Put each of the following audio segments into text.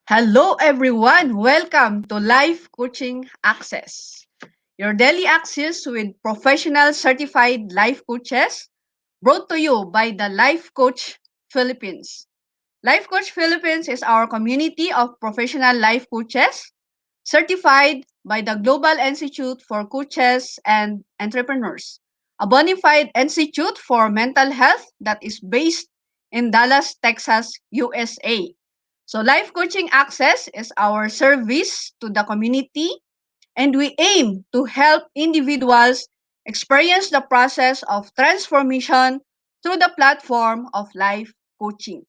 Hello, everyone. Welcome to Life Coaching Access, your daily access with professional certified life coaches brought to you by the Life Coach Philippines. Life Coach Philippines is our community of professional life coaches certified by the Global Institute for Coaches and Entrepreneurs, a bona fide institute for mental health that is based in Dallas, Texas, USA. So, Life Coaching Access is our service to the community, and we aim to help individuals experience the process of transformation through the platform of life coaching.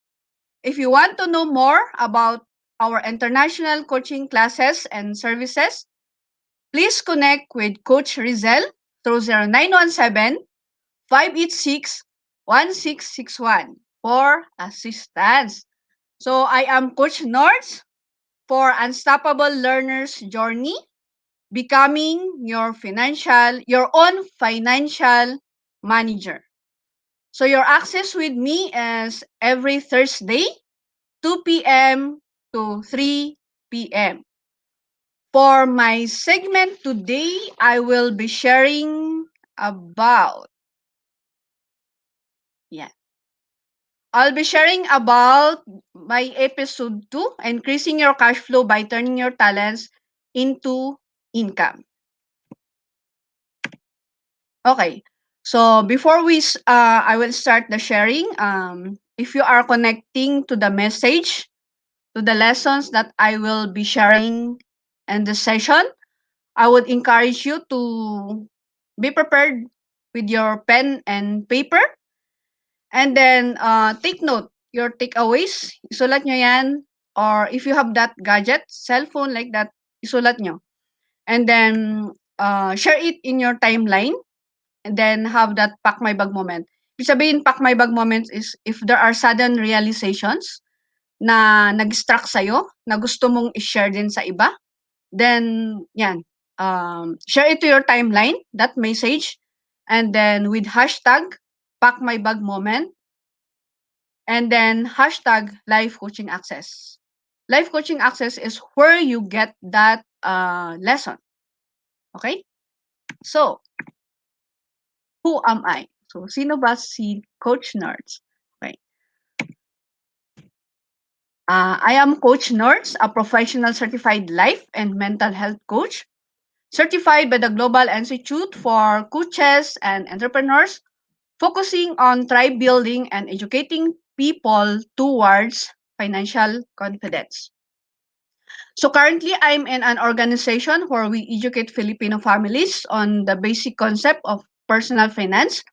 If you want to know more about our international coaching classes and services, please connect with Coach Rizel through 0917-586-1661 for assistance. So I am Coach Nords for Unstoppable Learner's Journey, becoming your own financial manager. So your access with me is every Thursday, 2 p.m. to 3 p.m. For my segment today, I will be sharing about, yeah, I'll be sharing about my episode 2, increasing your cash flow by turning your talents into income. Okay. So before I will start the sharing. If you are connecting to the message, to the lessons that I will be sharing in this session, I would encourage you to be prepared with your pen and paper, and then take note your takeaways. Isulat nyo yan, or if you have that gadget, cellphone like that, isulat nyo. And then share it in your timeline, and then have that pack my bag moment. Ibig sabihin, pack my bag moments is if there are sudden realizations na nag-struck sa'yo, na gusto mong i-share din sa iba, then yan, share it to your timeline, that message, and then with hashtag pack my bag moment, and then hashtag life coaching access. Life coaching access is where you get that lesson. Okay? So, who am I? So, sino ba si Coach Nerds? Okay. I am Coach Nords, a professional certified life and mental health coach, certified by the Global Institute for Coaches and Entrepreneurs, focusing on tribe building and educating people towards financial confidence. So currently, I'm in an organization where we educate Filipino families on the basic concept of personal finance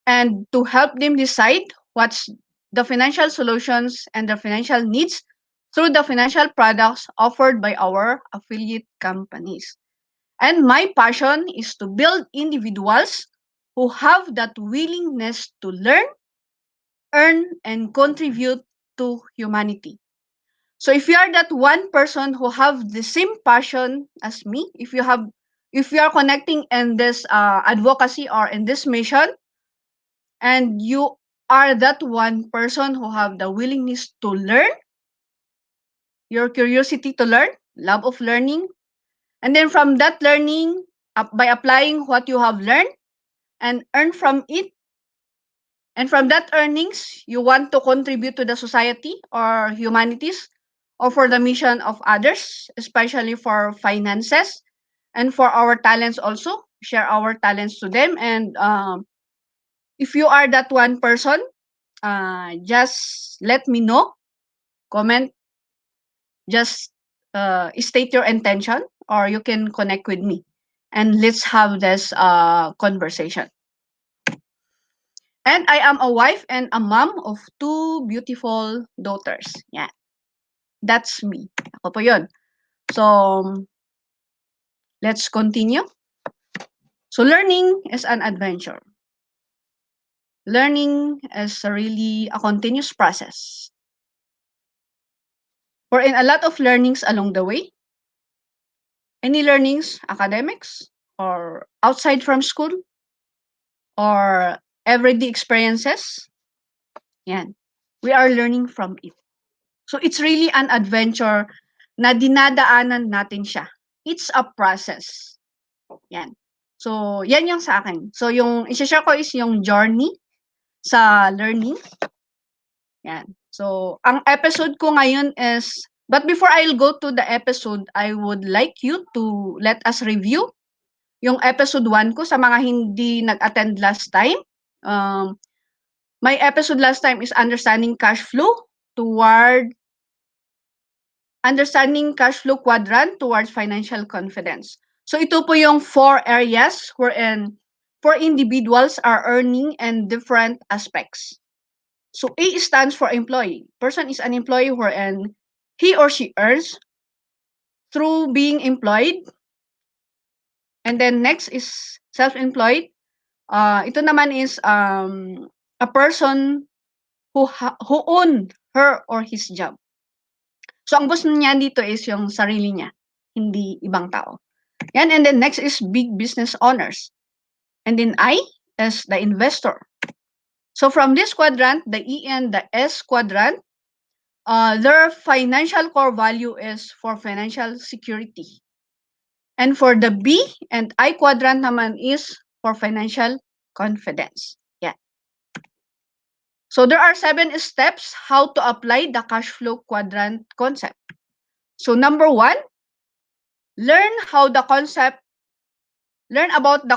and to help them decide what's the financial solutions and the financial needs through the financial products offered by our affiliate companies. And my passion is to build individuals who have that willingness to learn, earn, and contribute to humanity. So if you are that one person who have the same passion as me, if you are connecting in this advocacy or in this mission, and you are that one person who have the willingness to learn, your curiosity to learn, love of learning, and then from that learning, by applying what you have learned and earn from it, and from that earnings, you want to contribute to the society or humanities or for the mission of others, especially for finances and for our talents also, share our talents to them. And if you are that one person, just let me know, comment, just state your intention, or you can connect with me and let's have this conversation. And I am a wife and a mom of two beautiful daughters. Yeah, that's me. Ako po yun. So, let's continue. So, learning is an adventure. Learning is really a continuous process. We're in a lot of learnings along the way. Any learnings, academics, or outside from school, or everyday experiences, yan. We are learning from it. So it's really an adventure na dinadaanan natin siya. It's a process. Yan. So, yan yung sa akin. So, yung i-share ko is yung journey sa learning. Yan. So, ang episode ko ngayon is, but before I'll go to the episode, I would like you to let us review yung episode 1 ko sa mga hindi nag-attend last time. My episode last time is understanding cash flow quadrant towards financial confidence. So ito po yung 4 areas wherein 4 individuals are earning in different aspects. So A stands for employee. Person is an employee wherein he or she earns through being employed. And then next is self-employed. Ito naman is a person who own her or his job. So ang boss niya dito is yung sarili niya, hindi ibang tao. Yan, and then next is big business owners. And then I is the investor. So from this quadrant, the E and the S quadrant, their financial core value is for financial security. And for the B and I quadrant naman is for financial confidence. Yeah. So there are 7 steps how to apply the cash flow quadrant concept. So number 1, learn about the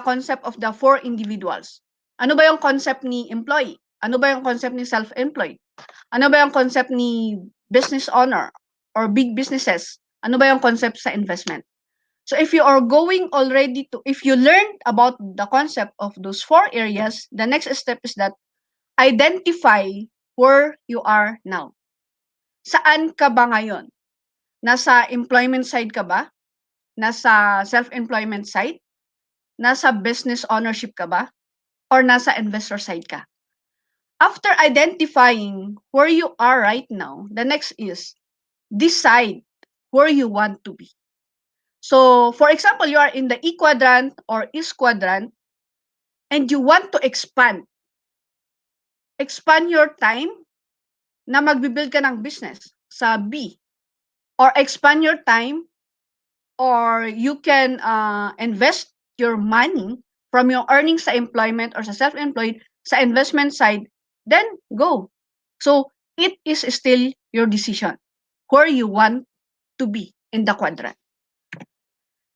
concept of the 4 individuals. Ano ba yung concept ni employee? Ano ba yung concept ni self-employed? Ano ba yung concept ni business owner or big businesses? Ano ba yung concept sa investment? So if you learned about the concept of those 4 areas, the next step is that identify where you are now. Saan ka ba ngayon? Nasa employment side ka ba? Nasa self-employment side? Nasa business ownership ka ba? Or nasa investor side ka? After identifying where you are right now, the next is decide where you want to be. So, for example, you are in the E quadrant or S quadrant and you want to expand. Expand your time na magbibuild ka ng business sa B. Or expand your time or you can invest your money from your earnings sa employment or sa self-employed sa investment side, then go. So, it is still your decision where you want to be in the quadrant.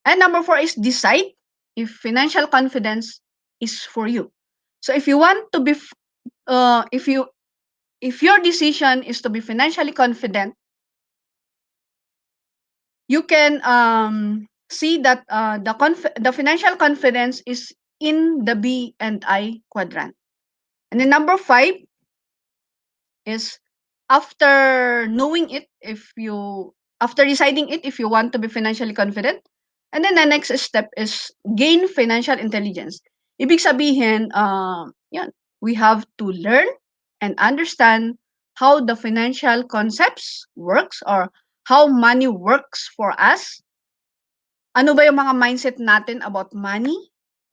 And number 4 is decide if financial confidence is for you. So if you want to be, if your decision is to be financially confident, you can see that the financial confidence is in the B and I quadrant. And then number 5 is after knowing it, after deciding it, if you want to be financially confident, and then the next step is gain financial intelligence. Ibig sabihin, we have to learn and understand how the financial concepts works or how money works for us. Ano ba yung mga mindset natin about money?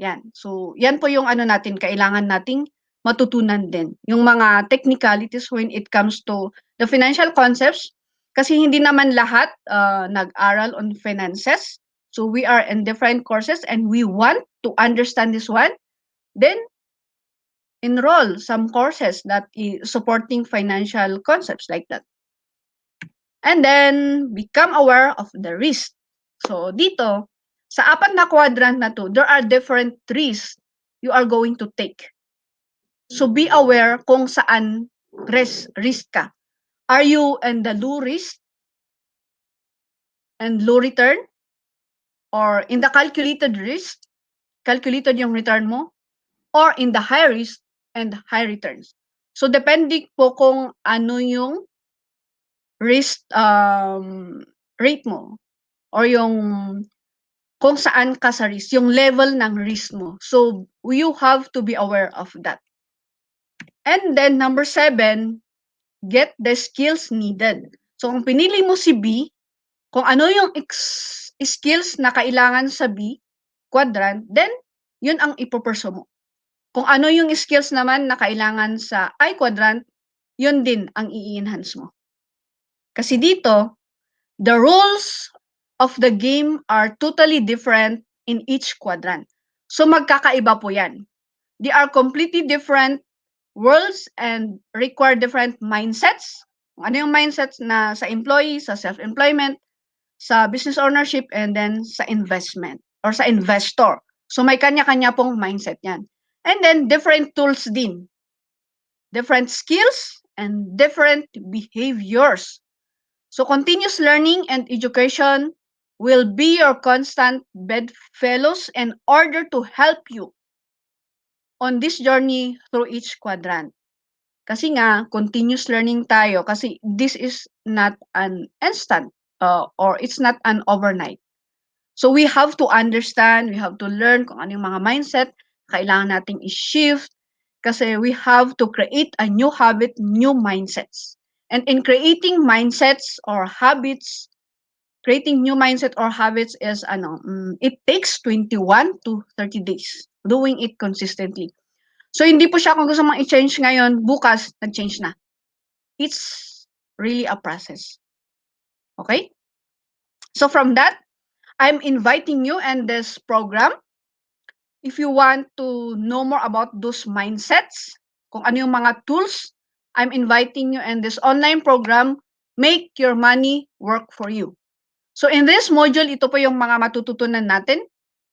Yan. So, yan po yung kailangan nating matutunan din. Yung mga technicalities when it comes to the financial concepts. Kasi hindi naman lahat nag-aral on finances. So, we are in different courses and we want to understand this one. Then, enroll some courses that is supporting financial concepts like that. And then, become aware of the risk. So, dito, sa 4 na quadrant na to, there are different risks you are going to take. So, be aware kung saan risk ka. Are you in the low risk and low return? Or in the calculated risk, calculated yung return mo? Or in the high risk and high returns? So, depende po kung ano yung risk rate mo or yung kung saan ka sa risk, yung level ng risk mo. So, you have to be aware of that. And then, number 7, get the skills needed. So, kung pinili mo si B, kung ano yung skills na kailangan sa B quadrant, then, yun ang ipopursue mo. Kung ano yung skills naman na kailangan sa I quadrant, yun din ang i-enhance mo. Kasi dito, the rules of the game are totally different in each quadrant. So magkakaiba po yan. They are completely different worlds and require different mindsets. Ano yung mindsets na sa employee, sa self-employment, sa business ownership, and then sa investment or sa investor. So may kanya-kanya pong mindset yan. And then different tools din. Different skills and different behaviors. So continuous learning and education will be your constant bedfellows in order to help you on this journey through each quadrant. Kasi nga, continuous learning tayo kasi this is not an instant or it's not an overnight. So we have to understand, we have to learn kung ano yung mga mindset kailangan nating i-shift kasi we have to create a new habit, new mindsets. And in creating mindsets or habits, creating new mindset or habits is it takes 21 to 30 days doing it consistently. So hindi po siya kung gusto mong i-change ngayon, bukas nag-change na. It's really a process. Okay? So from that, I'm inviting you in this program. If you want to know more about those mindsets, kung ano yung mga tools, I'm inviting you in this online program, Make Your Money Work For You. So in this module, ito po yung mga matututunan natin.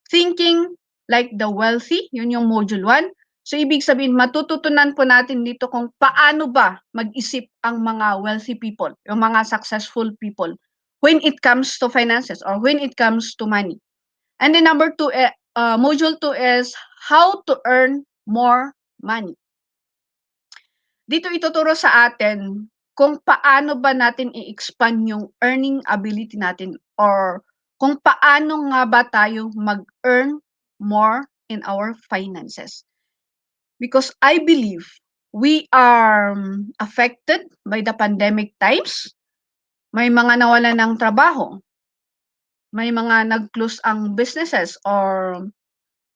Thinking like the wealthy, yun yung module 1. So ibig sabihin, matututunan po natin dito kung paano ba mag-isip ang mga wealthy people, yung mga successful people, when it comes to finances or when it comes to money. And then number 2, module 2 is how to earn more money. Dito ituturo sa atin kung paano ba natin i-expand yung earning ability natin or kung paano nga ba tayo mag-earn more in our finances. Because I believe we are affected by the pandemic times. May mga nawalan ng trabaho. May mga nag-close ang businesses or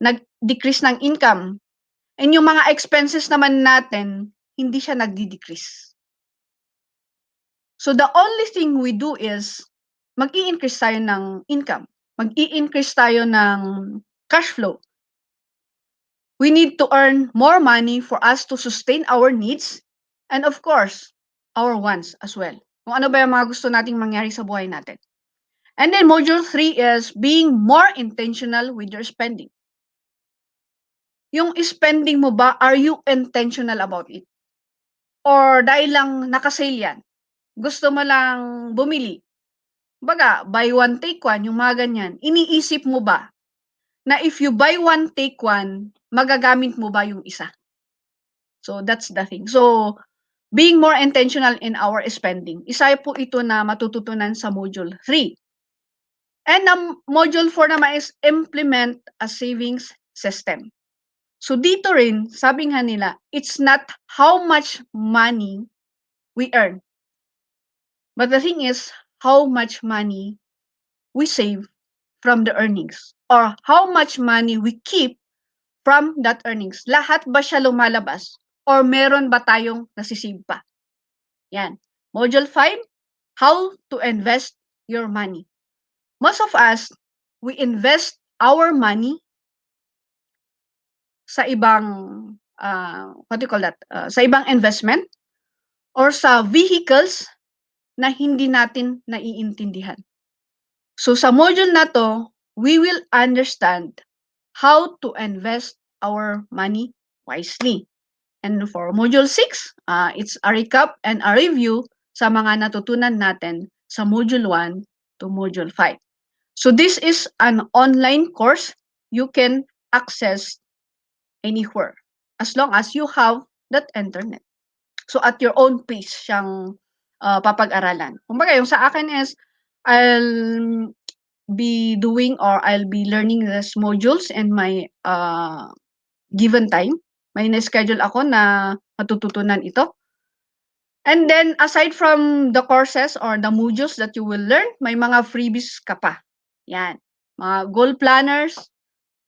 nag-decrease ng income. And yung mga expenses naman natin, hindi siya nagdi-decrease. So the only thing we do is mag-i-increase tayo ng income. Mag-i-increase tayo ng cash flow. We need to earn more money for us to sustain our needs and of course, our wants as well. Kung ano ba yung mga gusto nating mangyari sa buhay natin. And then module 3 is being more intentional with your spending. Yung spending mo ba, are you intentional about it? Or dahil lang nakasale yan, gusto mo lang bumili. Baga, buy one, take one, yung mga ganyan. Iniisip mo ba na if you buy one, take one, magagamit mo ba yung isa? So, that's the thing. So, being more intentional in our spending. Isa po ito na matututunan sa module 3. And module 4 naman is implement a savings system. So dito rin, sabi nga nila, it's not how much money we earn. But the thing is, how much money we save from the earnings or how much money we keep from that earnings. Lahat ba siya lumalabas or meron ba tayong nasisave pa? Yan. Module 5, how to invest your money. Most of us, we invest our money sa ibang, what do you call that? Sa ibang investment or sa vehicles na hindi natin naiintindihan. So sa module na to, we will understand how to invest our money wisely. And for module 6, it's a recap and a review sa mga natutunan natin sa module 1 to module 5. So this is an online course you can access anywhere as long as you have that internet. So at your own pace siyang papag-aralan. Kumbaga yung sa akin is I'll be doing or I'll be learning these modules in my given time. May na-schedule ako na matututunan ito. And then aside from the courses or the modules that you will learn, may mga freebies ka pa. Yan. Mga goal planners,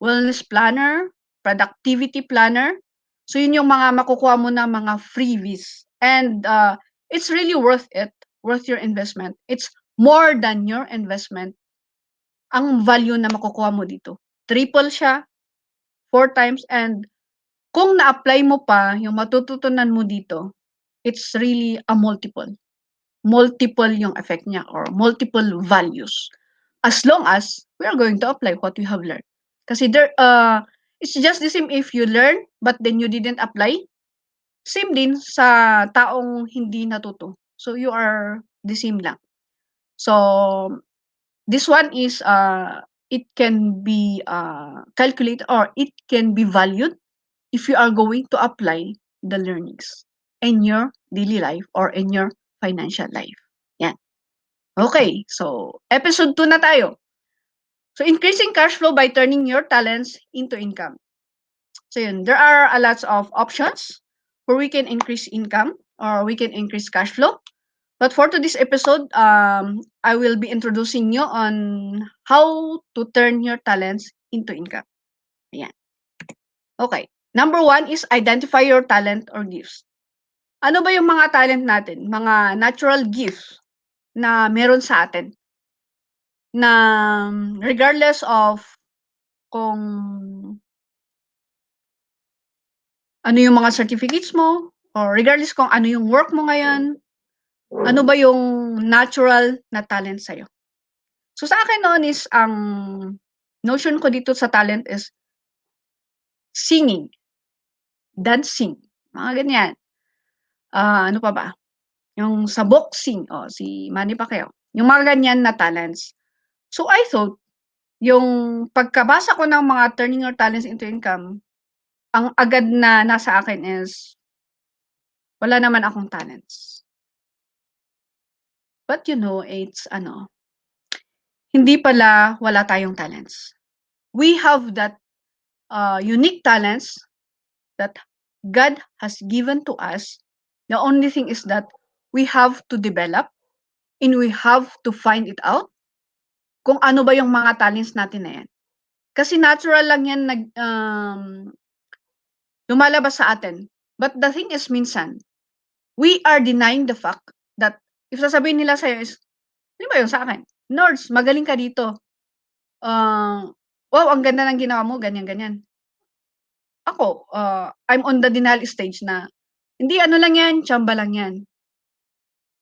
wellness planner, productivity planner. So yun yung mga makukuha mo na mga freebies. And it's really worth it worth your investment. It's more than your investment ang value na makukuha mo dito. Triple siya, 4 times, and kung na-apply mo pa yung matututunan mo dito, it's really a multiple. Multiple yung effect niya or multiple values. As long as we are going to apply what we have learned. Kasi it's just the same if you learn but then you didn't apply. Same din sa taong hindi natuto. So you are the same lang. So this one is it can be calculated or it can be valued if you are going to apply the learnings in your daily life or in your financial life. Yan. Okay, so episode 2 na tayo. So increasing cash flow by turning your talents into income. So yun, there are a lots of options where we can increase income or we can increase cash flow. But for today's episode, I will be introducing you on how to turn your talents into income. Ayan. Okay. Number 1 is identify your talent or gifts. Ano ba yung mga talent natin? Mga natural gifts na meron sa atin. Na regardless of kung ano yung mga certificates mo or regardless kung ano yung work mo ngayon, ano ba yung natural na talent sa'yo. So sa akin noon is ang notion ko dito sa talent is singing, dancing, mga ganyan. Ano pa ba? Yung sa boxing, si Manny Pacquiao. Yung mga ganyan na talents. So I thought, yung pagkabasa ko ng mga turning your talents into income, ang agad na nasa akin is, wala naman akong talents. But it's hindi pala wala tayong talents. We have that unique talents that God has given to us. The only thing is that we have to develop and we have to find it out kung ano ba yung mga talents natin na yan. Kasi natural lang yan lumalabas sa atin. But the thing is minsan, we are denying the fact that if sasabihin nila sa'yo is, ano ba yun sa akin? Nords, magaling ka dito. Wow, ang ganda ng ginawa mo, ganyan-ganyan. Ako, I'm on the denial stage na, hindi ano lang yan, tsamba lang yan.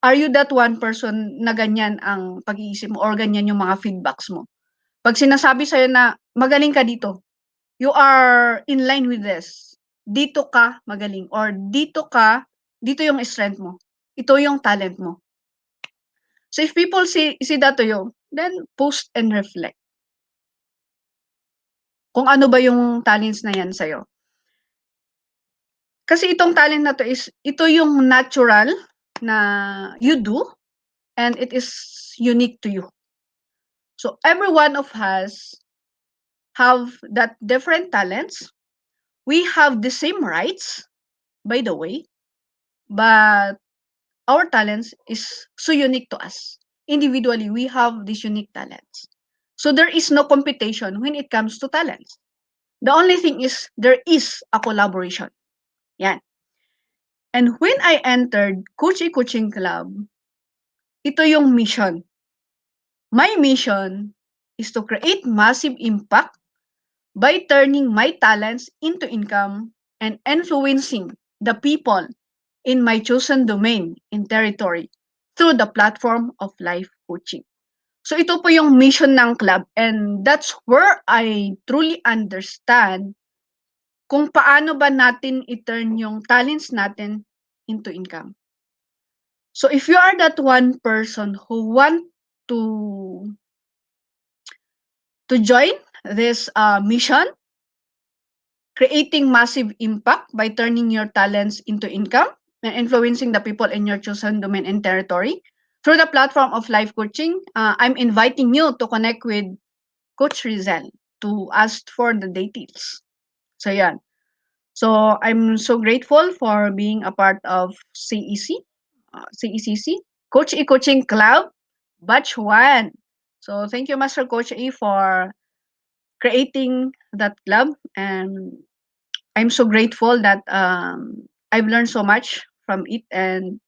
Are you that one person na ganyan ang pag-iisip mo or ganyan yung mga feedbacks mo? Pag sinasabi sa'yo na magaling ka dito, you are in line with this. Dito ka magaling or dito yung strength mo. Ito yung talent mo. So if people see that to you, then post and reflect. Kung ano ba yung talents na yan sa'yo. Kasi itong talent na to is, ito yung natural na you do and it is unique to you. So every one of us have that different talents. We have the same rights, by the way, but our talents is so unique to us. Individually, we have these unique talents. So there is no competition when it comes to talents. The only thing is there is a collaboration. Yan. And when I entered Coaching Club, ito yung mission. My mission is to create massive impact by turning my talents into income and influencing the people in my chosen domain and territory through the platform of life coaching. So ito po yung mission ng club and that's where I truly understand kung paano ba natin i-turn yung talents natin into income. So if you are that one person who want to join this mission, creating massive impact by turning your talents into income and influencing the people in your chosen domain and territory through the platform of life coaching, I'm inviting you to connect with Coach Rizel to ask for the details. So yan. So I'm so grateful for being a part of CECC, Coach E Coaching Club, Batch 1. So thank you, Master Coach E, for creating that club. And I'm so grateful that I've learned so much from it. And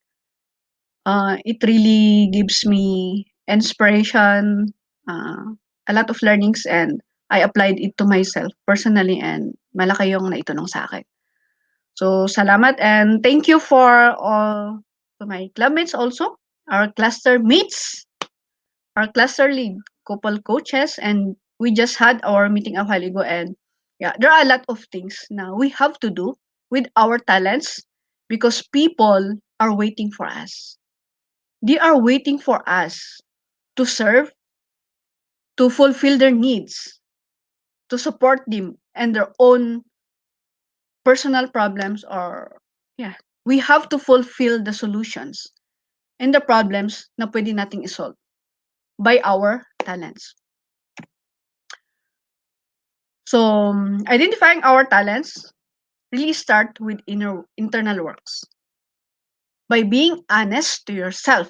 It really gives me inspiration, uh, a lot of learnings, and I applied it to myself personally, and malaki yung naitulong sa akin. So, salamat and thank you for all to my clubmates also, our cluster mates, our cluster lead, couple coaches, and we just had our meeting a while ago, and yeah, there are a lot of things now we have to do with our talents because people are waiting for us. They are waiting for us to serve, to fulfill their needs, to support them and their own personal problems, or yeah, we have to fulfill the solutions and the problems na pwede nating isolve by our talents. So, identifying our talents really start with internal works. By being honest to yourself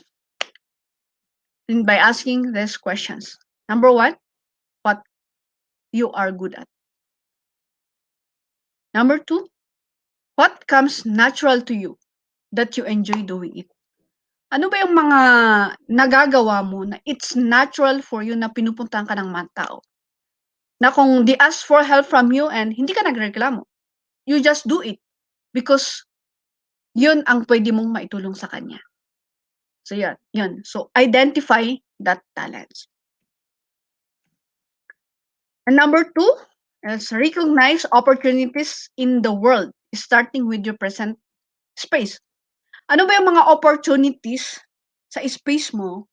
and by asking these questions. Number one, what you are good at. Number two, what comes natural to you that you enjoy doing it? Ano ba yung mga nagagawa mo na it's natural for you na pinupuntahan ka ng mga tao? Na kung they ask for help from you and hindi ka nagreklamo, you just do it because yun ang pwede mong maitulong sa kanya. So yun, yun. So identify that talents. And number two is recognize opportunities in the world, starting with your present space. Ano ba yung mga opportunities sa space mo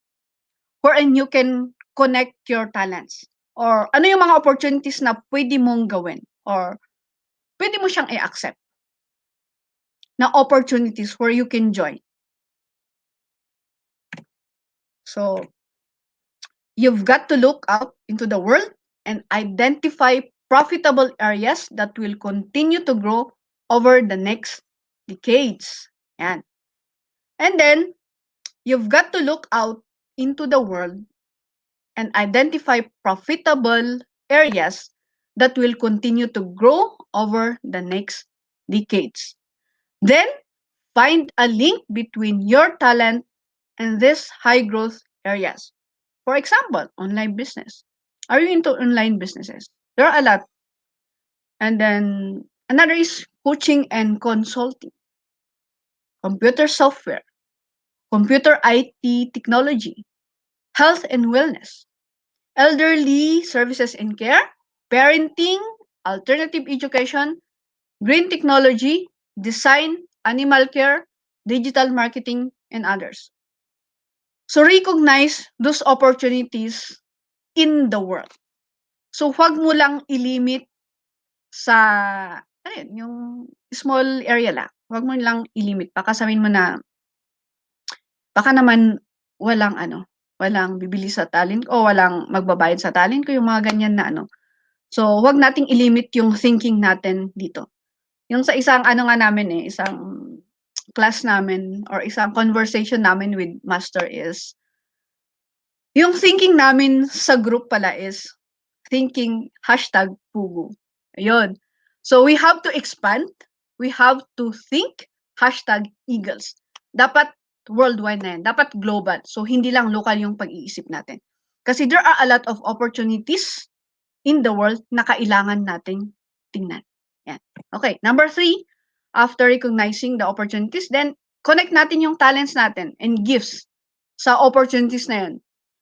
wherein you can connect your talents? Or ano yung mga opportunities na pwede mong gawin? Or pwede mo siyang i-accept na opportunities where you can join. So, you've got to look out into the world and identify profitable areas that will continue to grow over the next decades. Yan. And then, you've got to look out into the world and identify profitable areas that will continue to grow over the next decades. Then, find a link between your talent and these high growth areas. For example, online business. Are you into online businesses? There are a lot. And then another is coaching and consulting, computer software, computer IT technology, health and wellness, elderly services and care, parenting, alternative education, green technology, design, animal care, digital marketing, and others. So recognize those opportunities in the world. So huwag mo lang ilimit sa ano yun, yung small area lang. Huwag mo lang ilimit. Baka sabihin mo na, baka naman walang ano, walang bibili sa talent ko, walang magbabayad sa talent ko, yung mga ganyan na ano. So, huwag nating ilimit yung thinking natin dito. Yung sa isang ano nga namin isang class namin or isang conversation namin with master is, yung thinking namin sa group pala is thinking #pugo. Ayun. So we have to expand. We have to think #eagles. Dapat worldwide na yan. Dapat global. So hindi lang local yung pag-iisip natin. Kasi there are a lot of opportunities in the world na kailangan nating tingnan. Yan. Okay. Number 3, after recognizing the opportunities, then connect natin yung talents natin and gifts sa opportunities na yun.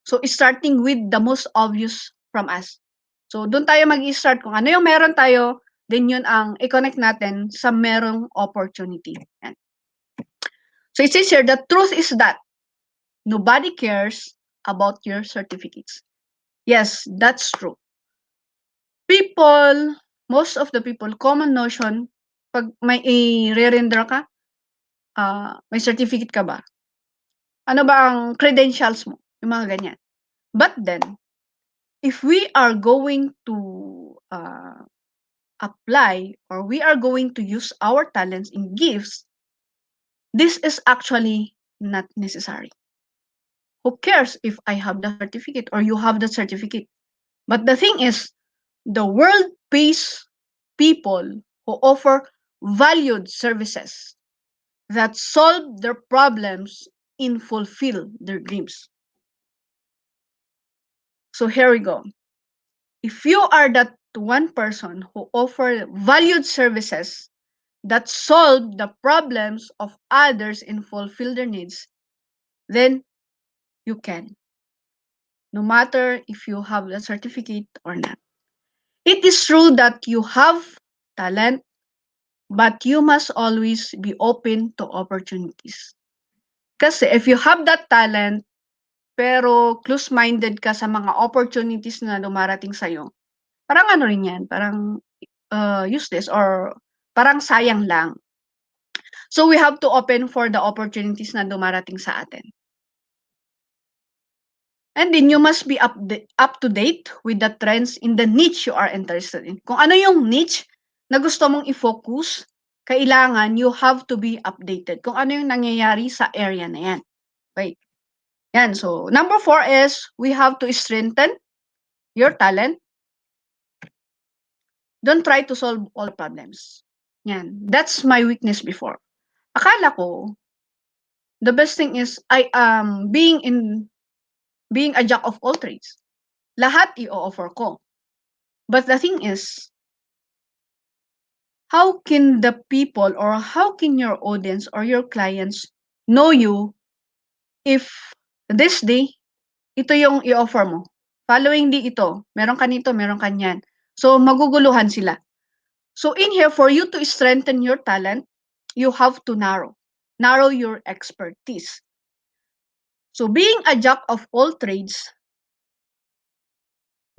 So, starting with the most obvious from us. So, doon tayo mag-i-start kung ano yung meron tayo, then yun ang i-connect natin sa merong opportunity. Yan. So, it says here, the truth is that nobody cares about your certificates. Yes, that's true. People, most of the people, common notion, pag may i-re-render ka, may certificate ka ba? Ano ba ang credentials mo? Yung mga ganyan. But then, if we are going to apply or we are going to use our talents in gifts, this is actually not necessary. Who cares if I have the certificate or you have the certificate? But the thing is, the world pays people who offer valued services that solve their problems in fulfill their dreams. So here we go. If you are that one person who offer valued services that solve the problems of others and fulfill their needs, then you can, no matter if you have the certificate or not. It is true that you have talent, but you must always be open to opportunities. Kasi if you have that talent, pero close-minded ka sa mga opportunities na dumarating sa'yo, parang ano rin yan, parang useless or parang sayang lang. So we have to open for the opportunities na dumarating sa atin. And then you must be up to date with the trends in the niche you are interested in. Kung ano yung niche na gusto mong i-focus, kailangan you have to be updated kung ano yung nangyayari sa area na yan. Okay. Yan. So, number 4 is we have to strengthen your talent. Don't try to solve all problems. Yan. That's my weakness before. Akala ko, the best thing is I am being a jack of all trades. Lahat i-offer ko. But the thing is, how can the people or how can your audience or your clients know you if this day, ito yung i-offer mo? Following day ito, meron ka nito, meron ka niyan. So, maguguluhan sila. So, in here, for you to strengthen your talent, you have to narrow your expertise. So, being a jack of all trades,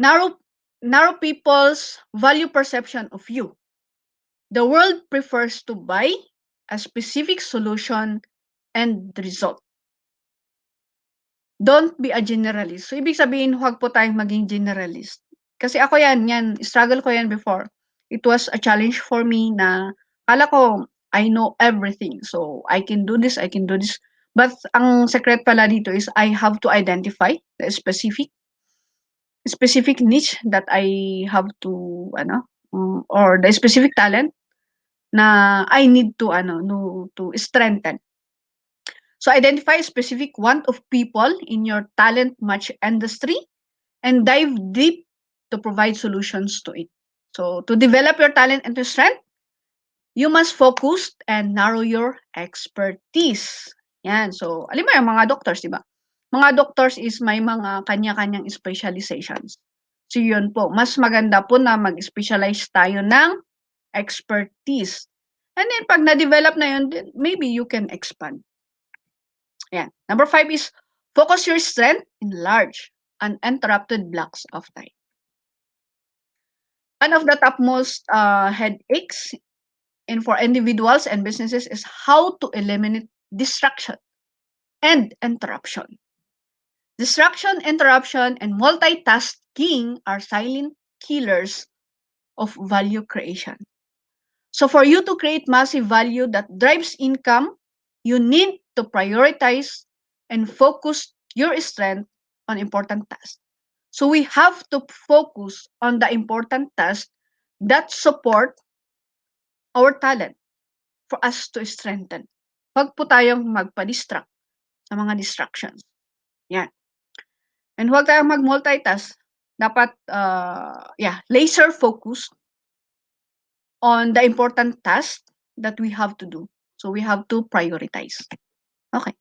narrow people's value perception of you. The world prefers to buy a specific solution and result. Don't be a generalist. So, ibig sabihin, huwag po tayong maging generalist. Kasi ako yan, struggle ko yan before. It was a challenge for me na, kala ko, I know everything. So, I can do this. But, ang secret pala dito is, I have to identify the specific niche that I have to, or the specific talent na I need to, to strengthen. So, identify a specific want of people in your talent match industry and dive deep to provide solutions to it. So, to develop your talent and to strength, you must focus and narrow your expertise. Yan. So, alam mo yung mga doctors, di ba? Mga doctors is may mga kanya-kanyang specializations. So, yun po. Mas maganda po na mag-specialize tayo ng expertise. And then, pag na-develop na yun, then maybe you can expand. Yan. Number 5 is focus your strength in large, uninterrupted blocks of time. One of the topmost headaches for individuals and businesses is how to eliminate distraction and interruption. Distraction, interruption, and multitasking are silent killers of value creation. So for you to create massive value that drives income, you need to prioritize and focus your strength on important tasks. So we have to focus on the important tasks that support our talent for us to strengthen. Huwag po tayong magpa-distract sa mga distractions. Yan. And huwag tayong mag-multitask. Dapat, laser focus on the important task that we have to do. So we have to prioritize. Okay.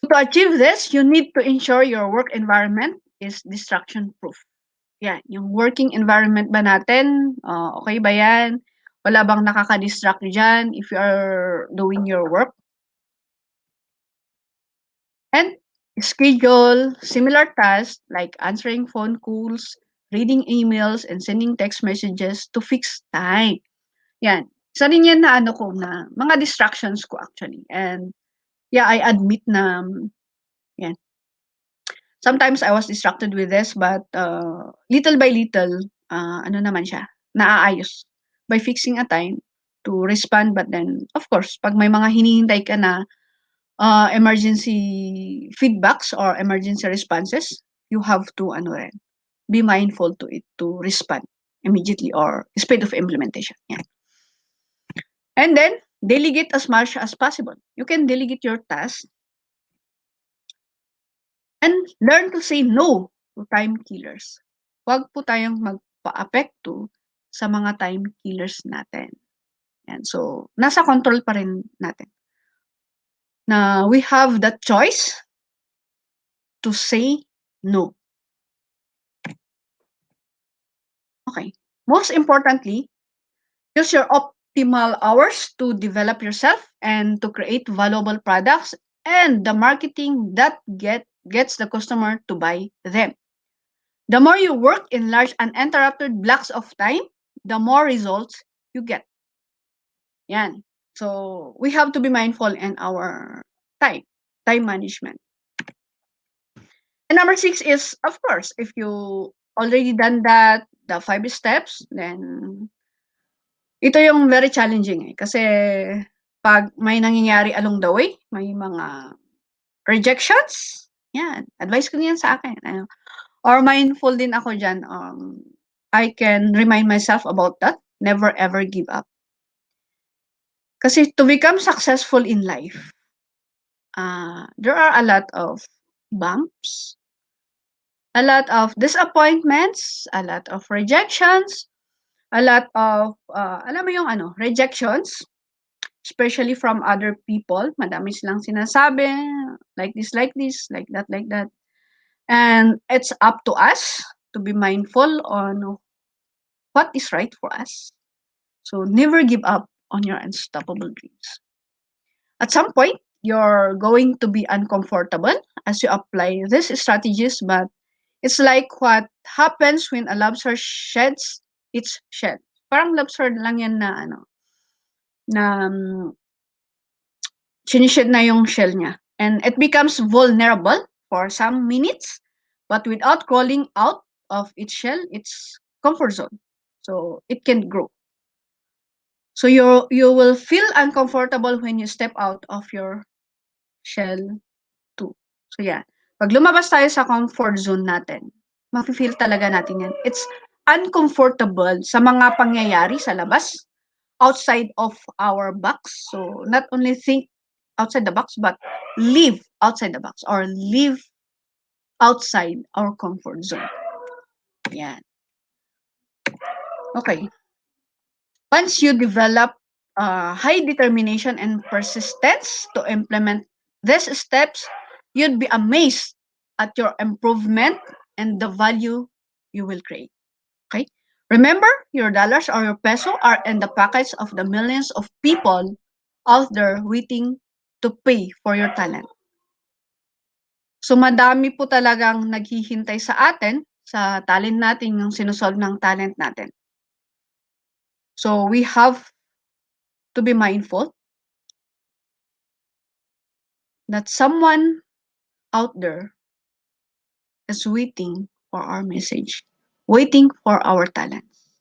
To achieve this, you need to ensure your work environment is distraction-proof. Yan, yung working environment ba natin, okay ba yan? Wala bang nakaka-distract dyan if you are doing your work? And schedule similar tasks like answering phone calls, reading emails, and sending text messages to fix time. Yan. Isa rin yan na ko na mga distractions ko actually. And yeah, I admit na yan. Sometimes I was distracted with this, but little by little, naman siya, naaayos by fixing a time to respond. But then, of course, pag may mga hinihintay ka na emergency feedbacks or emergency responses, you have to be mindful to it to respond immediately or speed of implementation. Yeah. And then Delegate as much as possible. You can delegate your tasks and learn to say no to time killers. Huwag po tayong magpa-apekto sa mga time killers natin. Yan. So, nasa control pa rin natin. Na we have the choice to say no. Okay. Most importantly, use your optimal hours to develop yourself and to create valuable products and the marketing that gets the customer to buy them. The more you work in large uninterrupted blocks of time, the more results you get. Yan. So, we have to be mindful in our time management. And number 6 is, of course, if you already done that, the 5 steps, then ito yung very challenging kasi pag may nangyayari along the way, may mga rejections, yan, advice ko yan sa akin. Or mindful din ako dyan, I can remind myself about that, never ever give up. Kasi to become successful in life, there are a lot of bumps, a lot of disappointments, a lot of rejections, a lot of, alam mo yung rejections, especially from other people. Madami silang sinasabi, like this, like that, like that. And it's up to us to be mindful on what is right for us. So never give up on your unstoppable dreams. At some point, you're going to be uncomfortable as you apply these strategies, but it's like what happens when a lobster sheds its shell. Parang lobster lang yan na na sinished na yung shell niya. And it becomes vulnerable for some minutes, but without crawling out of its shell, its comfort zone. So it can grow. So you will feel uncomfortable when you step out of your shell too. So yeah, pag lumabas tayo sa comfort zone natin, mafe-feel talaga natin yan. It's uncomfortable sa mga pangyayari sa labas, outside of our box. So not only think outside the box, but live outside the box or live outside our comfort zone. Yan. Okay. Once you develop high determination and persistence to implement these steps, you'd be amazed at your improvement and the value you will create. Okay? Remember, your dollars or your peso are in the pockets of the millions of people out there waiting to pay for your talent. So madami po talagang naghihintay sa atin, sa talent natin, yung sinusolve ng talent natin. So we have to be mindful that someone out there is waiting for our message, waiting for our talents.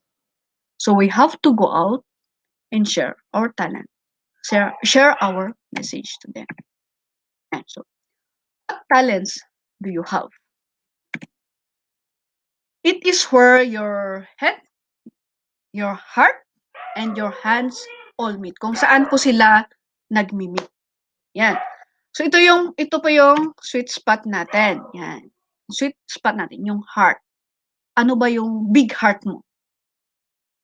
So we have to go out and share our talent, share our message to them. And so, what talents do you have? It is where your head, your heart, and your hands all meet. Kung saan po sila nagmi-meet. Yan. So ito po yung sweet spot natin. Yan. Sweet spot natin, yung heart. Ano ba yung big heart mo?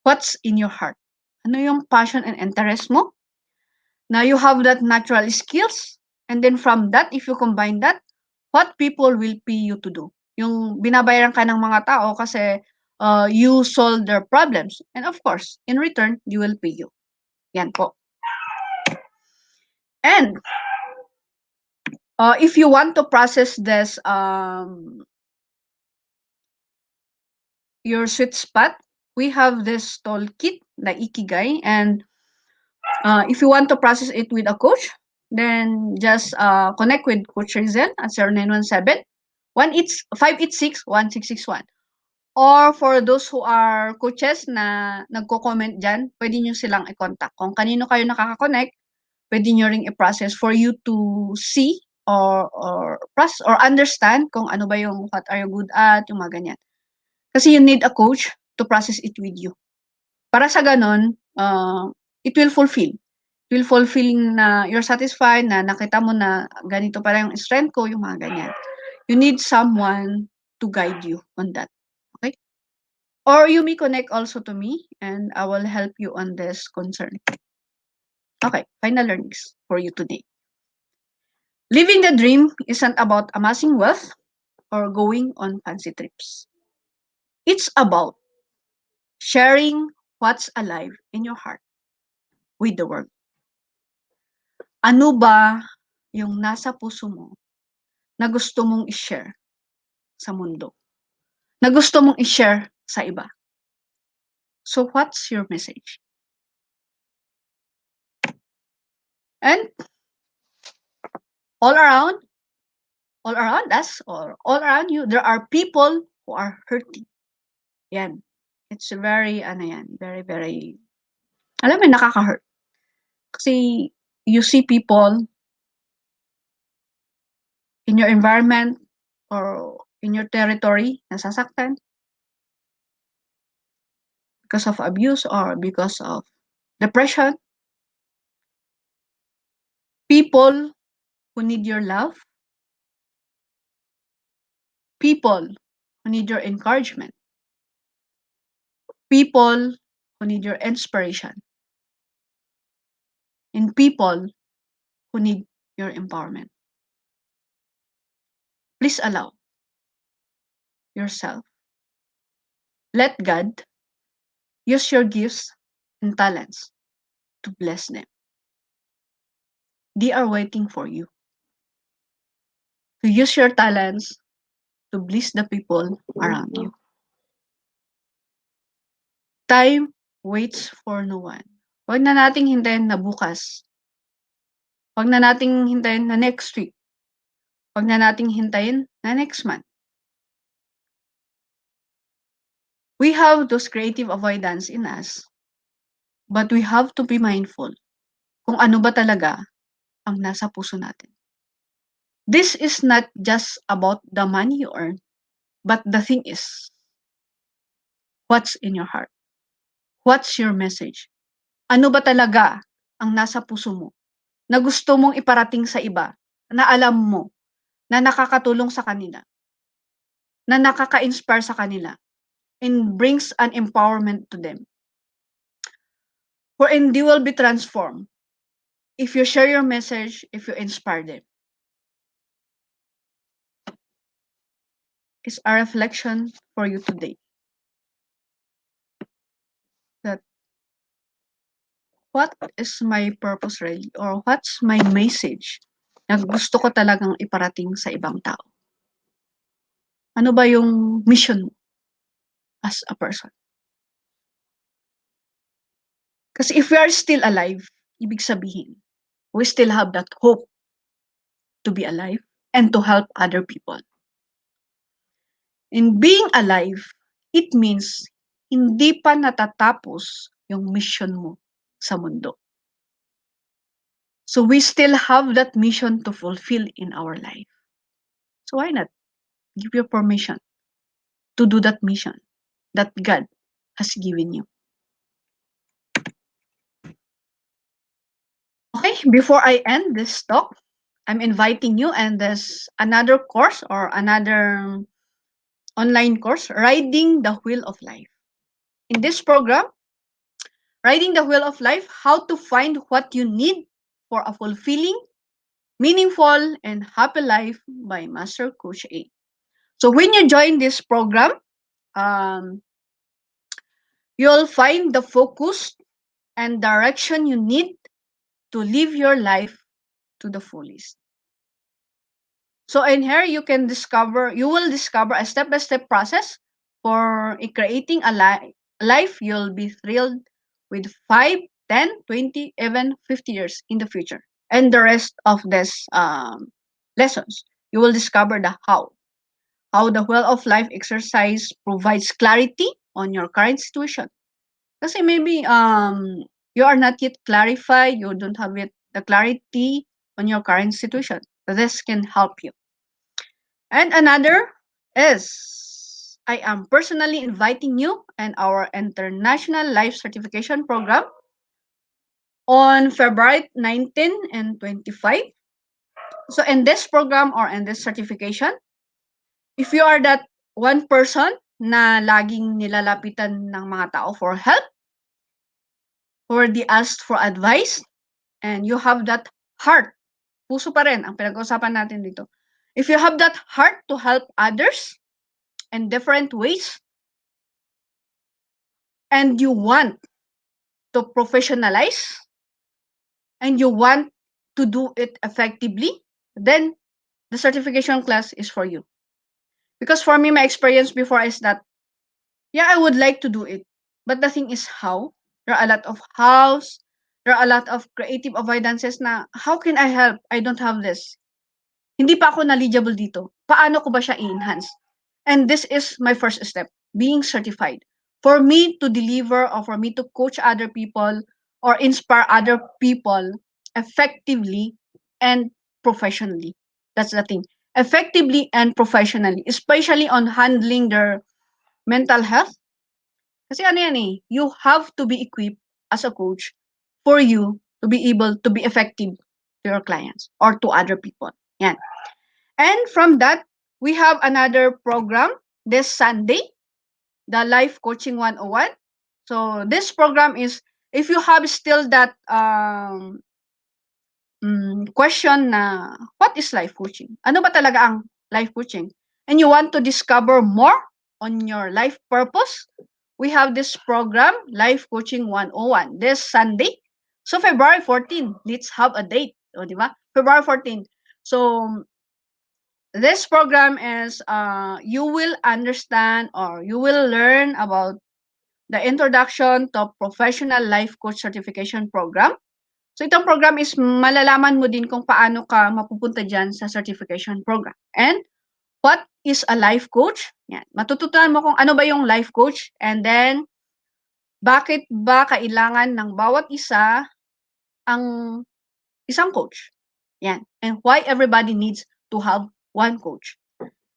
What's in your heart? Ano yung passion and interest mo? Now you have that natural skills, and then from that, if you combine that, what people will pay you to do? Yung binabayaran ka ng mga tao kasi you solve their problems. And of course, in return, they will pay you. Yan po. And if you want to process this, your sweet spot, we have this toolkit, the Ikigai, and if you want to process it with a coach, then just connect with Coach Rizel at 0917-586-1661. Or for those who are coaches na nagko-comment dyan, pwede nyo silang i-contact. Kung kanino kayo nakaka-connect, pwede nyo ring i-process for you to see or process or understand kung ano ba yung what are you good at, yung mga ganyan. Kasi you need a coach to process it with you. Para sa ganon, it will fulfill. feel fulfilling na you're satisfied na nakita mo na ganito pala yung strength ko, yung mga ganyan. You need someone to guide you on that. Okay? Or you may connect also to me and I will help you on this concern. Okay, final learnings for you today. Living the dream isn't about amassing wealth or going on fancy trips. It's about sharing what's alive in your heart with the world. Ano ba yung nasa puso mo na gusto mong i-share sa mundo? Na gusto mong i-share sa iba? So what's your message? And all around, all around us or all around you, there are people who are hurting. Yan. It's very, ano yan, very, very, alam mo, nakaka-hurt. Kasi you see people in your environment or in your territory nasasaktan because of abuse or because of depression. People who need your love. People who need your encouragement. People who need your inspiration. And people who need your empowerment. Please allow yourself. Let God use your gifts and talents to bless them. They are waiting for you to use your talents to bless the people around you. Time waits for no one. Huwag na nating hintayin na bukas. Huwag na nating hintayin na next week. Huwag na nating hintayin na next month. We have those creative avoidance in us, but we have to be mindful kung ano ba talaga ang nasa puso natin. This is not just about the money you earn, but the thing is, what's in your heart? What's your message? Ano ba talaga ang nasa puso mo na gusto mong iparating sa iba, na alam mo, na nakakatulong sa kanila, na nakaka-inspire sa kanila, and brings an empowerment to them. Wherein they will be transformed if you share your message, if you inspire them. It's a reflection for you today. That what is my purpose really? Or what's my message na gusto ko talagang iparating sa ibang tao? Ano ba yung mission mo as a person? Kasi if we are still alive, ibig sabihin, we still have that hope to be alive and to help other people. In being alive, it means hindi pa natatapos yung mission mo sa mundo. So we still have that mission to fulfill in our life. So why not give your permission to do that mission that God has given you? Okay, before I end this talk, I'm inviting you and there's another course or another online course, Riding the Wheel of Life. In this program, Riding the Wheel of Life, how to find what you need for a fulfilling, meaningful, and happy life by Master Coach A. So when you join this program, you'll find the focus and direction you need to live your life to the fullest. So in here, you will discover a step-by-step process for creating a life you'll be thrilled with 5, 10, 20, even 50 years in the future. And the rest of this lessons, you will discover the how the Wheel of Life exercise provides clarity on your current situation. Kasi maybe you are not yet clarified, you don't have yet the clarity on your current situation. This can help you. And another is I am personally inviting you and our international life certification program on February 19 and 25. So in this program or in this certification, if you are that one person na laging nilalapitan ng mga tao for help, or they asked for advice, and you have that heart, puso pa rin ang pinag-uusapan natin dito. If you have that heart to help others in different ways, and you want to professionalize, and you want to do it effectively, then the certification class is for you. Because for me, my experience before is that, yeah, I would like to do it. But the thing is how. There are a lot of hows. There are a lot of creative avoidances na, how can I help? I don't have this. Hindi pa ako knowledgeable dito. Paano ko ba siya i-enhance? And this is my first step, being certified. For me to deliver or for me to coach other people or inspire other people effectively and professionally. That's the thing. Effectively and professionally, especially on handling their mental health. Kasi ano yan eh, you have to be equipped as a coach for you to be able to be effective to your clients or to other people. Yan. And from that, we have another program this Sunday, the Life Coaching 101. So this program is, if you have still that question na, what is life coaching? Ano ba talaga ang life coaching? And you want to discover more on your life purpose, we have this program, Life Coaching 101, this Sunday. So February 14, let's have a date. O, di ba? February 14. So this program is, you will understand or you will learn about the introduction to professional life coach certification program. So itong program is malalaman mo din kung paano ka mapupunta dyan sa certification program. And what is a life coach? Yan. Matututunan mo kung ano ba yung life coach, and then bakit ba kailangan ng bawat isa ang isang coach. Yan. And why everybody needs to have one coach.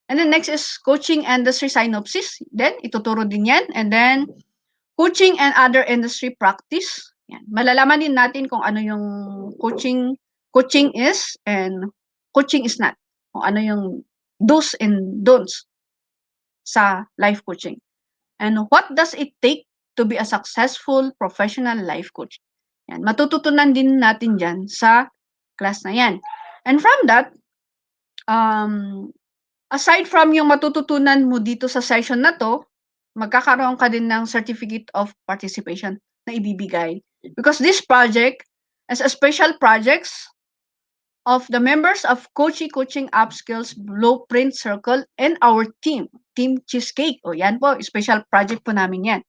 And then next is coaching industry synopsis. Then ituturo din yan. And then coaching and other industry practice. Yan. Malalaman din natin kung ano yung coaching is and coaching is not. Kung ano yung do's and don'ts sa life coaching. And what does it take to be a successful professional life coach? Yan. Matututunan din natin dyan sa class na yan. And from that, aside from yung matututunan mo dito sa session na to, magkakaroon ka din ng certificate of participation na ibibigay. Because this project is a special projects of the members of Coaching Upskills Blueprint Circle and our team, Team Cheesecake. O yan po, special project po namin yan.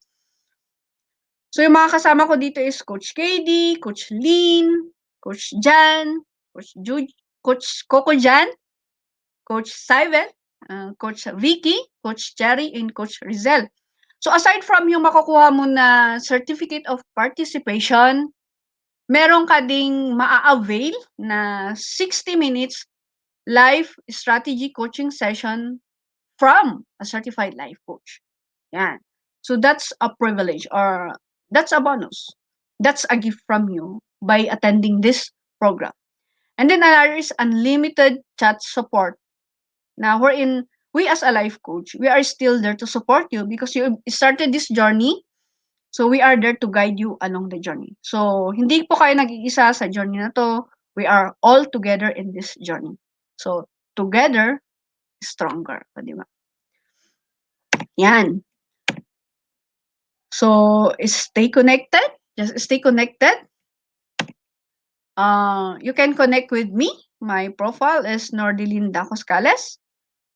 So yung mga kasama ko dito is Coach KD, Coach Lynn, Coach Jan, Coach Coco Jan, Coach Simon, Coach Vicky, Coach Jerry, and Coach Rizel. So aside from yung makukuha mo na certificate of participation, meron ka ding maa-avail na 60 minutes live strategy coaching session from a certified life coach. Yan. So that's a privilege or that's a bonus. That's a gift from you by attending this program. And then there is unlimited chat support. Now, we as a life coach, we are still there to support you because you started this journey. So, we are there to guide you along the journey. So, hindi po kayo nag-iisa sa journey na to. We are all together in this journey. So, together, stronger. Di ba? Yan. So, stay connected. Just stay connected. You can connect with me. My profile is Nordelyn Dacoscales.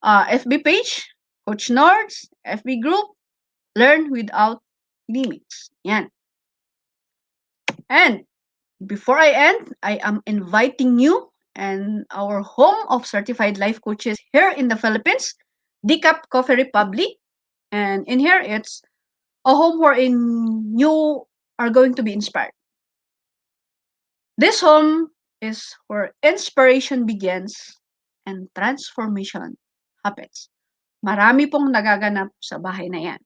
FB page, Coach Nords, FB group, Learn Without Limits. Yan. And before I end, I am inviting you and our home of certified life coaches here in the Philippines, Decaf Coffee Republic. And in here, it's a home wherein you are going to be inspired. This home is where inspiration begins and transformation happens. Marami pong nagaganap sa bahay na yan.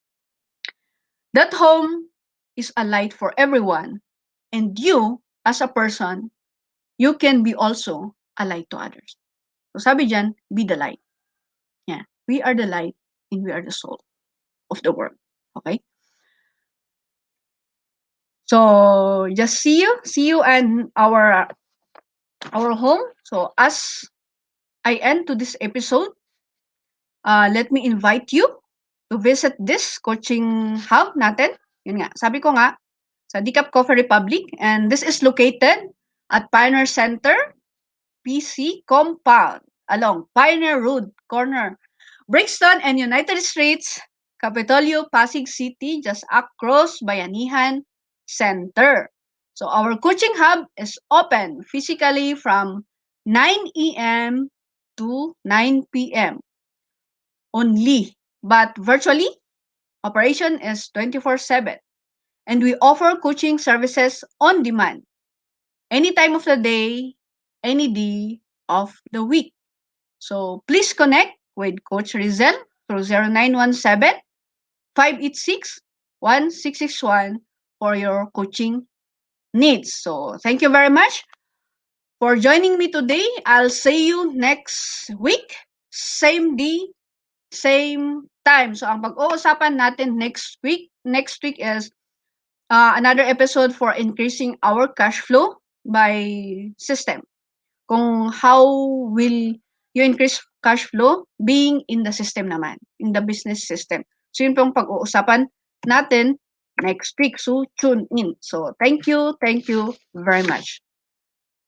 That home is a light for everyone, and you as a person, you can be also a light to others. So sabi dyan, be the light. Yeah. We are the light and we are the soul of the world. Okay? So just see you and our home. So as I end to this episode, let me invite you to visit this coaching hub natin. Yun nga, sabi ko nga, sa Decaf Coffee Republic, and this is located at Pioneer Center, PC Compound, along Pioneer Road corner, Brixton and United Streets, Capitolio, Pasig City, just across Bayanihan Center. So our coaching hub is open physically from 9 a.m. to 9 p.m. only, but virtually operation is 24/7, and we offer coaching services on demand any time of the day, any day of the week. So please connect with Coach Rizel through 0917-586-1661 for your coaching needs. So thank you very much for joining me today. I'll see you next week, same day, same time. So ang pag-uusapan natin next week is another episode for increasing our cash flow by system. Kung how will you increase cash flow being in the system naman, in the business system. So yun pong pag-uusapan natin next week. So tune in. So thank you very much.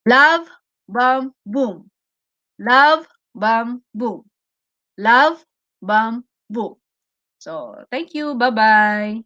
Love, bam, boom. Love, bam, boom. Love, bam, boom. So thank you. Bye-bye.